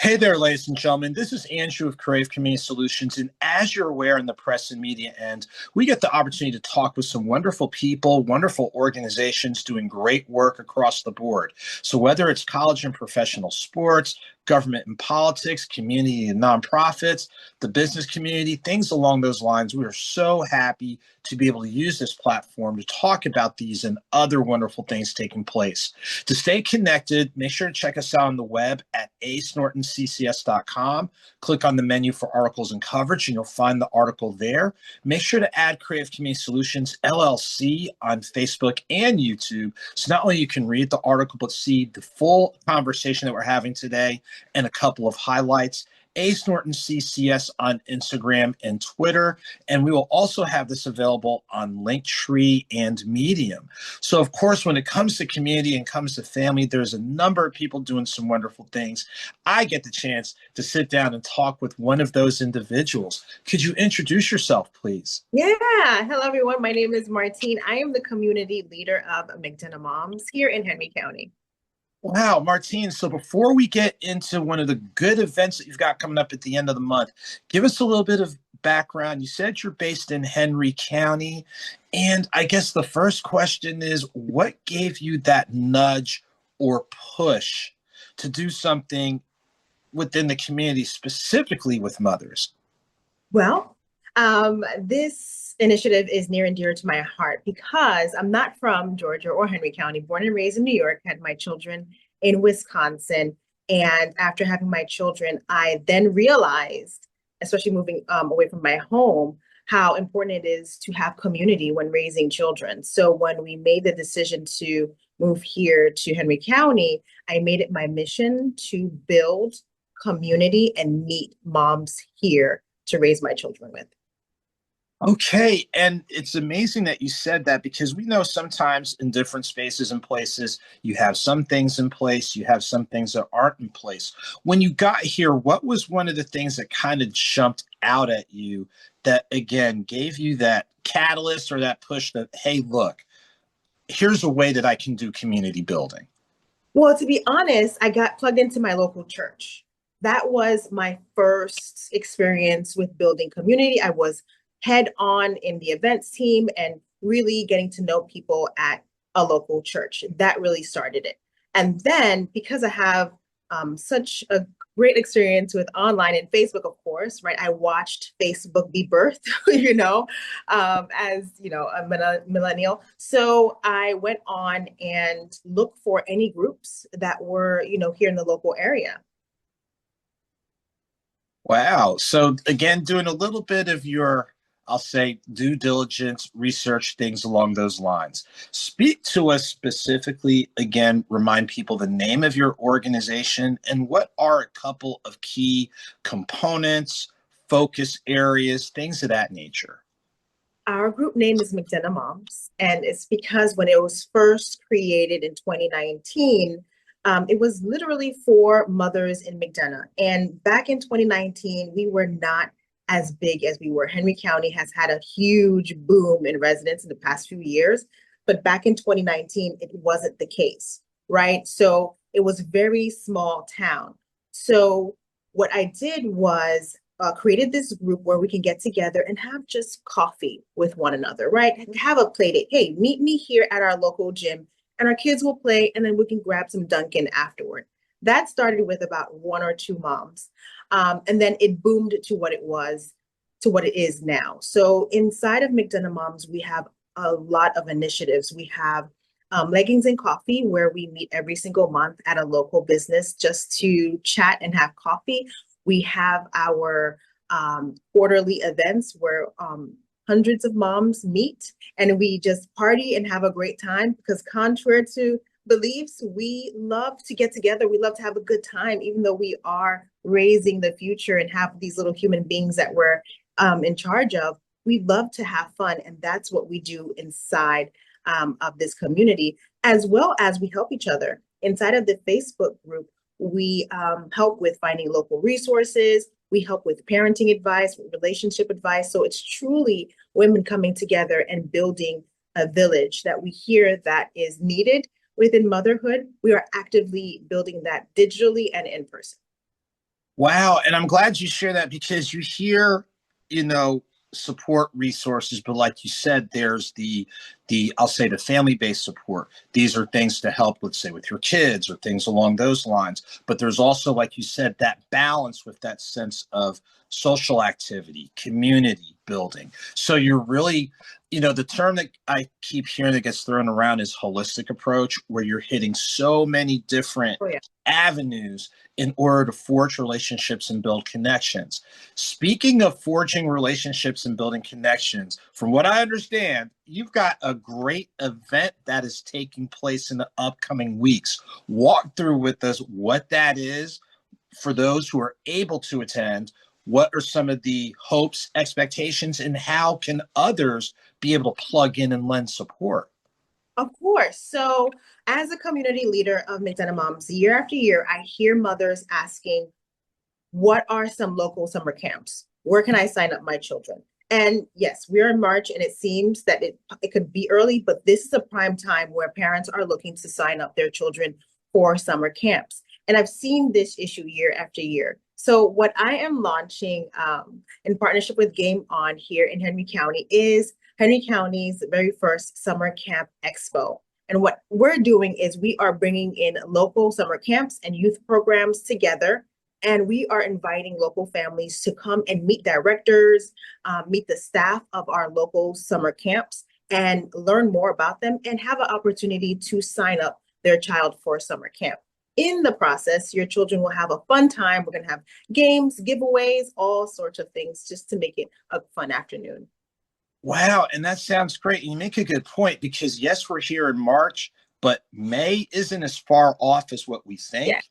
Hey there, ladies and gentlemen. This is Andrew of Crave Community Solutions. And as you're aware in the press and media end, we get the opportunity to talk with some wonderful people, wonderful organizations doing great work across the board. So whether it's college and professional sports, government and politics, community and nonprofits, the business community, things along those lines, we are so happy to be able to use this platform to talk about these and other wonderful things taking place. To stay connected, make sure to check us out on the web at acenortonccs.com. Click on the menu for articles and coverage, and you'll find the article there. Make sure to add Creative Community Solutions LLC on Facebook and YouTube, so not only you can read the article, but see the full conversation that we're having today and a couple of highlights. Ace Norton CCS on Instagram and Twitter. And we will also have this available on Linktree and Medium. So, of course, when it comes to community and comes to family, there's a number of people doing some wonderful things. I get the chance to sit down and talk with one of those individuals. Could you introduce yourself, please? Yeah. Hello, everyone. My name is Martine. I am the community leader of McDonough Moms here in Henry County. Wow, Martine. So before we get into one of the good events that you've got coming up at the end of the month, give us a little bit of background. You said you're based in Henry County. And I guess the first question is, what gave you that nudge or push to do something within the community, specifically with mothers? Well, this initiative is near and dear to my heart because I'm not from Georgia or Henry County, born and raised in New York, had my children in Wisconsin. And after having my children, I then realized, especially moving away from my home, how important it is to have community when raising children. So when we made the decision to move here to Henry County, I made it my mission to build community and meet moms here to raise my children with. Okay, and it's amazing that you said that because we know sometimes in different spaces and places, you have some things in place, you have some things that aren't in place. When you got here, what was one of the things that kind of jumped out at you that, again, gave you that catalyst or that push that, hey, look, here's a way that I can do community building? Well, to be honest, I got plugged into my local church. That was my first experience with building community. I was head on in the events team and really getting to know people at a local church. That really started it. And then because I have such a great experience with online and Facebook, of course, right? I watched Facebook be birthed, as a millennial. So I went on and looked for any groups that were, here in the local area. Wow. So, again, doing a little bit of your, I'll say, due diligence, research, things along those lines. Speak to us specifically, again, remind people the name of your organization and what are a couple of key components, focus areas, things of that nature. Our group name is McDonough Moms, and it's because when it was first created in 2019, it was literally for mothers in McDonough. And back in 2019, we were not as big as we were. Henry County has had a huge boom in residents in the past few years, but back in 2019, it wasn't the case, right? So it was a very small town. So what I did was created this group where we can get together and have just coffee with one another, right? Have a play date. Hey, meet me here at our local gym and our kids will play and then we can grab some Dunkin' afterward. That started with about one or two moms. And then it boomed to what it was, to what it is now. So inside of McDonough Moms, we have a lot of initiatives. We have Leggings and Coffee, where we meet every single month at a local business just to chat and have coffee. We have our quarterly events where hundreds of moms meet and we just party and have a great time because contrary to beliefs, we love to get together. We love to have a good time, even though we are raising the future and have these little human beings that we're in charge of. We love to have fun. And that's what we do inside of this community, as well as we help each other. Inside of the Facebook group, we help with finding local resources. We help with parenting advice, relationship advice. So it's truly women coming together and building a village that we hear that is needed within motherhood. We are actively building that digitally and in person. Wow. And I'm glad you share that because you hear, you know, support resources, but like you said, there's the I'll say the family-based support. These are things to help, let's say, with your kids or things along those lines. But there's also, like you said, that balance with that sense of social activity, community building. So you're really, the term that I keep hearing that gets thrown around is holistic approach, where you're hitting so many different Oh, yeah. avenues in order to forge relationships and build connections. Speaking of forging relationships and building connections, from what I understand, you've got a great event that is taking place in the upcoming weeks. Walk through with us what that is for those who are able to attend. What are some of the hopes, expectations, and how can others be able to plug in and lend support? Of course. So, as a community leader of McDonough Moms, year after year, I hear mothers asking, what are some local summer camps? Where can I sign up my children? And yes, we're in March and it seems that it could be early, but this is a prime time where parents are looking to sign up their children for summer camps. And I've seen this issue year after year. So what I am launching in partnership with Game On here in Henry County is Henry County's very first summer camp expo. And what we're doing is we are bringing in local summer camps and youth programs together, and we are inviting local families to come and meet directors, meet the staff of our local summer camps, and learn more about them and have an opportunity to sign up their child for summer camp. In the process, your children will have a fun time. We're going to have games, giveaways, all sorts of things just to make it a fun afternoon. Wow, and that sounds great. You make a good point because yes, we're here in March, but May isn't as far off as what we Yeah. think.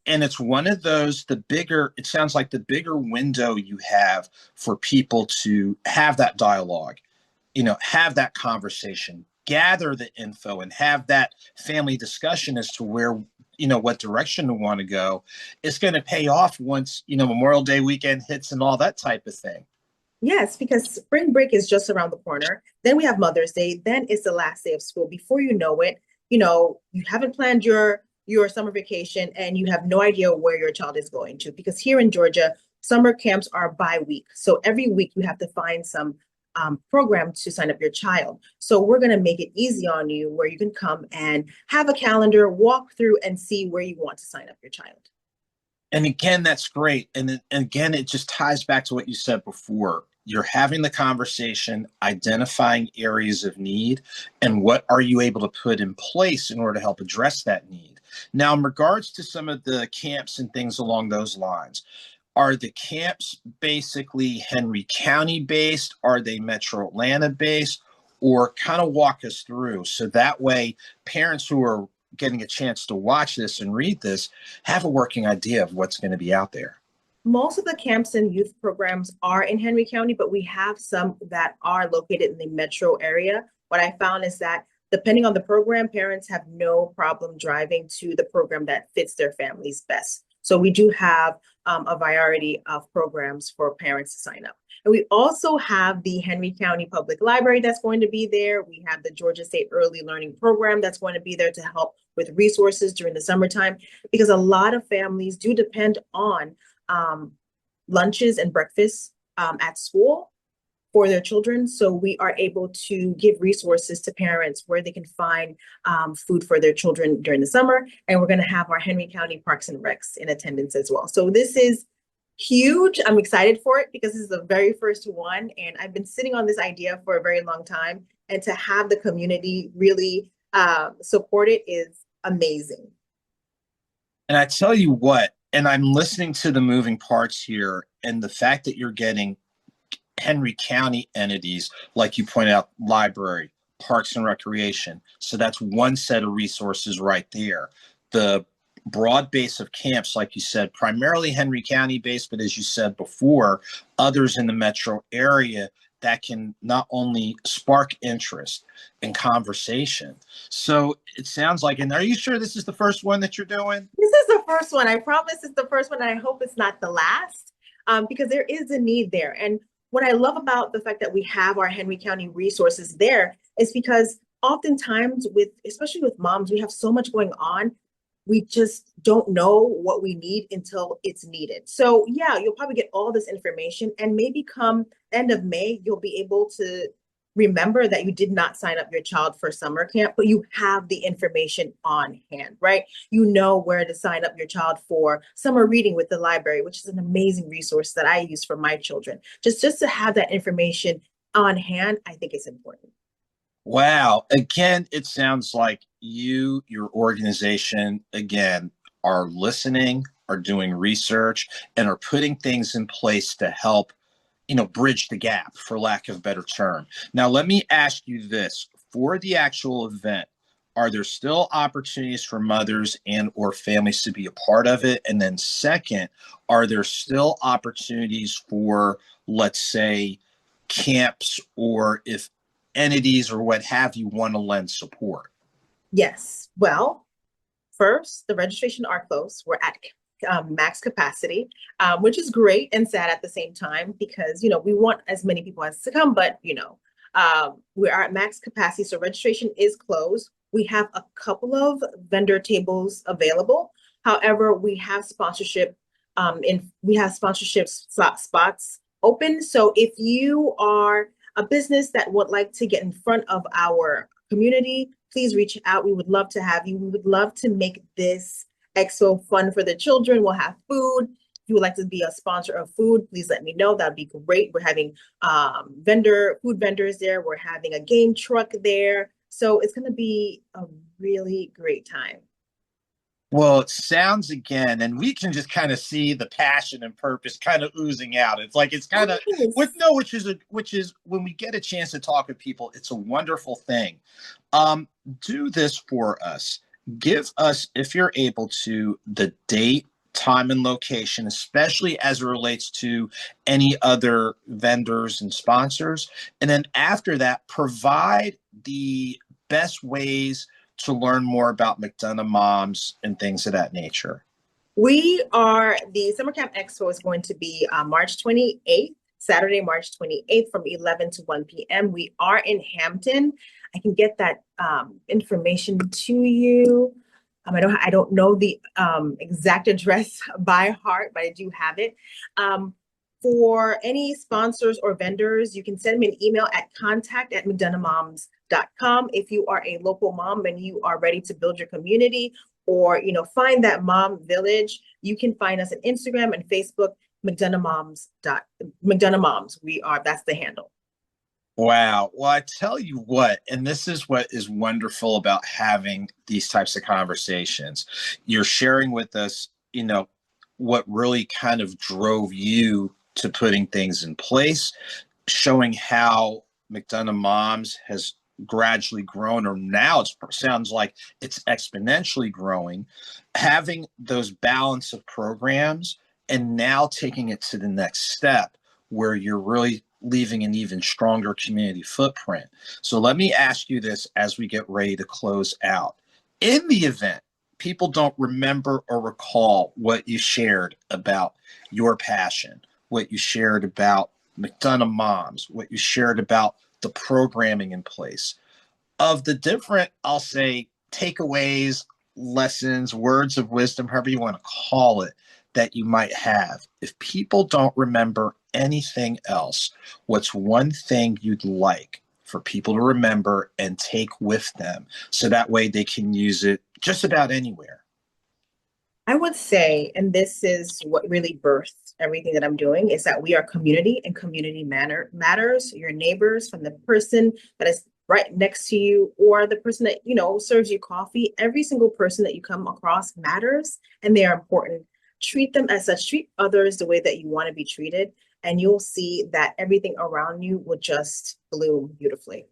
And it's one of those, it sounds like the bigger window you have for people to have that dialogue, have that conversation, gather the info, and have that family discussion as to where, what direction to want to go. It's going to pay off once, Memorial Day weekend hits and all that type of thing. Yes, because spring break is just around the corner. Then we have Mother's Day. Then it's the last day of school. Before you know it, you haven't planned your summer vacation and you have no idea where your child is going to. Because here in Georgia, summer camps are bi-week. So every week you have to find some program to sign up your child. So we're going to make it easy on you where you can come and have a calendar, walk through and see where you want to sign up your child. And again, that's great. And then again, it just ties back to what you said before. You're having the conversation, identifying areas of need, and what are you able to put in place in order to help address that need. Now, in regards to some of the camps and things along those lines, are the camps basically Henry County based? Are they Metro Atlanta based? Or kind of walk us through so that way parents who are getting a chance to watch this and read this have a working idea of what's going to be out there. Most of the camps and youth programs are in Henry County, but we have some that are located in the metro area. What I found is that depending on the program, parents have no problem driving to the program that fits their families best. So we do have a variety of programs for parents to sign up. And we also have the Henry County Public Library that's going to be there. We have the Georgia State Early Learning Program that's going to be there to help with resources during the summertime, because a lot of families do depend on um, lunches and breakfasts at school for their children. So we are able to give resources to parents where they can find food for their children during the summer. And we're going to have our Henry County Parks and Recs in attendance as well. So this is huge. I'm excited for it because this is the very first one. And I've been sitting on this idea for a very long time. And to have the community really support it is amazing. And I tell you what, and I'm listening to the moving parts here, and the fact that you're getting Henry County entities, like you point out, library, parks and recreation. So that's one set of resources right there. The broad base of camps, like you said, primarily Henry County based, but as you said before, others in the metro area that can not only spark interest and conversation. So it sounds like, and are you sure this is the first one that you're doing? This is the first one. I promise it's the first one. And I hope it's not the last because there is a need there. And what I love about the fact that we have our Henry County resources there is because oftentimes especially with moms, we have so much going on. we just don't know what we need until it's needed. So yeah, you'll probably get all this information, and maybe come end of May, you'll be able to remember that you did not sign up your child for summer camp, but you have the information on hand, right? You know where to sign up your child for summer reading with the library, which is an amazing resource that I use for my children. Just to have that information on hand, I think is important. Wow. Again, it sounds like your organization, again, are listening, are doing research, and are putting things in place to help, bridge the gap, for lack of a better term. Now, let me ask you this. For the actual event, are there still opportunities for mothers and or families to be a part of it? And then second, are there still opportunities for, let's say, camps, or if entities or what have you want to lend support? Yes. Well, first, the registration are closed. We're at max capacity, which is great and sad at the same time, because we want as many people as to come, but we are at max capacity, so registration is closed. We have a couple of vendor tables available. However, we have sponsorship we have sponsorship spots open. So if you are a business that would like to get in front of our community, please reach out. We would love to have you. We would love to make this Expo fun for the children. We'll have food. If you would like to be a sponsor of food, please let me know. That'd be great. We're having food vendors there. We're having a game truck there. So it's going to be a really great time. Well, it sounds, again, and we can just kind of see the passion and purpose kind of oozing out. It's like it's kind of with Yes. no, which is when we get a chance to talk with people, it's a wonderful thing. Do this for us. Give us, if you're able to, the date, time, and location, especially as it relates to any other vendors and sponsors. And then after that, provide the best ways to learn more about McDonough Moms and things of that nature. The Summer Camp Expo is going to be March 28th, Saturday, March 28th from 11 to 1 p.m. We are in Hampton. I can get that information to you. I don't know the exact address by heart, but I do have it. For any sponsors or vendors, you can send me an email at contact@mcdonoughmoms.com. If you are a local mom and you are ready to build your community, or find that mom village, you can find us on Instagram and Facebook, McDonough Moms. That's the handle. Wow. Well, I tell you what, and this is what is wonderful about having these types of conversations. You're sharing with us, what really kind of drove you to putting things in place, showing how McDonough Moms has gradually grown, or now it sounds like it's exponentially growing, having those balance of programs, and now taking it to the next step where you're really leaving an even stronger community footprint. So let me ask you this as we get ready to close out. In the event people don't remember or recall what you shared about your passion, what you shared about McDonough Moms, what you shared about the programming in place, of the different, I'll say, takeaways, lessons, words of wisdom, however you want to call it, that you might have. If people don't remember anything else, what's one thing you'd like for people to remember and take with them so that way they can use it just about anywhere? I would say, and this is what really birthed everything that I'm doing, is that we are community, and community matters. Your neighbors, from the person that is right next to you, or the person that serves you coffee, every single person that you come across matters, and they are important. Treat them as such. Treat others the way that you want to be treated, and you'll see that everything around you will just bloom beautifully.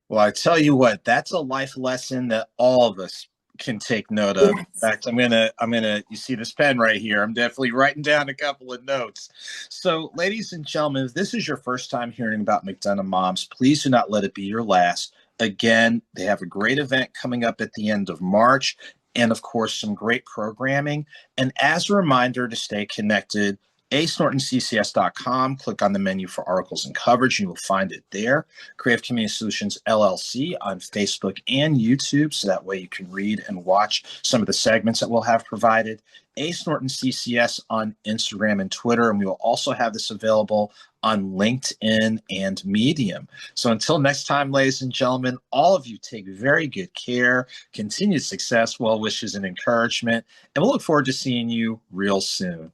Well, I tell you what, that's a life lesson that all of us can take note of. In Yes. fact, you see this pen right here. I'm definitely writing down a couple of notes. So, ladies and gentlemen, if this is your first time hearing about McDonough Moms, please do not let it be your last. Again, they have a great event coming up at the end of March, and of course, some great programming. And as a reminder to stay connected, ASnortonCCS.com. Click on the menu for articles and coverage. You will find it there. Creative Community Solutions LLC on Facebook and YouTube, so that way you can read and watch some of the segments that we'll have provided. Ace Norton CCS on Instagram and Twitter, and we will also have this available on LinkedIn and Medium. So until next time, ladies and gentlemen, all of you take very good care, continued success, well wishes, and encouragement, and we'll look forward to seeing you real soon.